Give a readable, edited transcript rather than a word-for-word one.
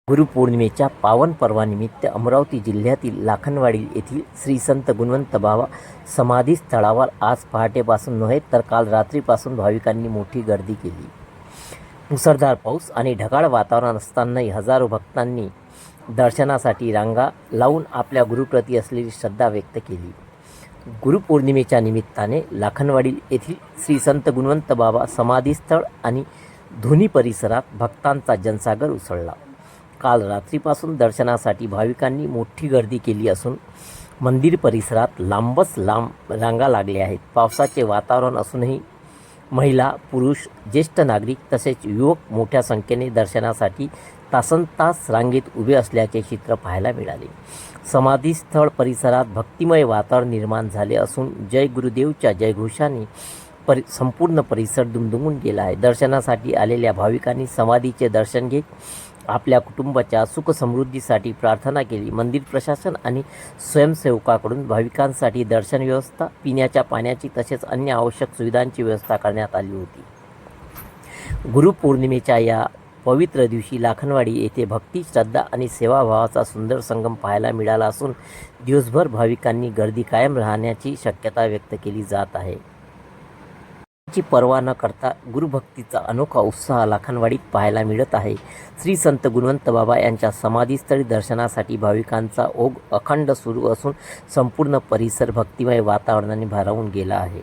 गुरुपौर्णिमेच्या पावन पर्वानिमित्त अमरावती जिल्ह्यातील लाखनवाडी येथील श्री संत गुणवंत बाबा समाधी स्थळावर आज पहाटेपासून नव्हे तर काल रात्रीपासून भाविकांनी मोठी गर्दी केली. मुसळधार पाऊस आणि ढगाळ वातावरण असतानाही हजारो भक्तांनी दर्शनासाठी रांगा लावून आपल्या गुरुप्रती असलेली श्रद्धा व्यक्त केली. गुरुपौर्णिमेच्या निमित्ताने लाखनवाडी येथील श्री संत गुणवंत बाबा समाधीस्थळ आणि धुनी परिसरात भक्तांचा जनसागर उसळला. काल रात्रीपासून दर्शनासाठी भाविकांनी मोठी गर्दी केली असून मंदिर परिसरात लांबच लांब रांगा लागल्या आहेत. पावसाचे वातावरण असूनही महिला, पुरुष, ज्येष्ठ नागरिक तसेच युवक मोठ्या संख्येने दर्शनासाठी तासनतास रांगेत उभे असल्याचे चित्र पाहायला मिळाले. समाधीस्थळ परिसरात भक्तिमय वातावरण निर्माण झाले असून जय गुरुदेवच्या जयघोषाने संपूर्ण परिसर दुमदुमून गेला आहे. दर्शनासाठी आलेल्या भाविकांनी समाधीचे दर्शन घेत आपल्या कुटुंबाच्या सुखसमृद्धीसाठी प्रार्थना केली. मंदिर प्रशासन आणि स्वयंसेवकाकडून भाविकांसाठी दर्शन व्यवस्था, पिण्याच्या पाण्याची तसेच अन्य आवश्यक सुविधांची व्यवस्था करण्यात आली होती. गुरुपौर्णिमेच्या या पवित्र दिवशी लाखनवाडी येथे भक्ती, श्रद्धा आणि सेवाभावाचा सुंदर संगम पाहायला मिळाला असून दिवसभर भाविकांनी गर्दी कायम राहण्याची शक्यता व्यक्त केली जात आहे. ची पर्वा न करता गुरुभक्तीचा अनोखा उत्साह लाखनवाडीत पाहायला मिळत आहे. श्री संत गुणवंत बाबा यांच्या समाधीस्थळी दर्शनासाठी भाविकांचा ओघ अखंड सुरू असून संपूर्ण परिसर भक्तिमय वातावरणाने भारावून गेला आहे.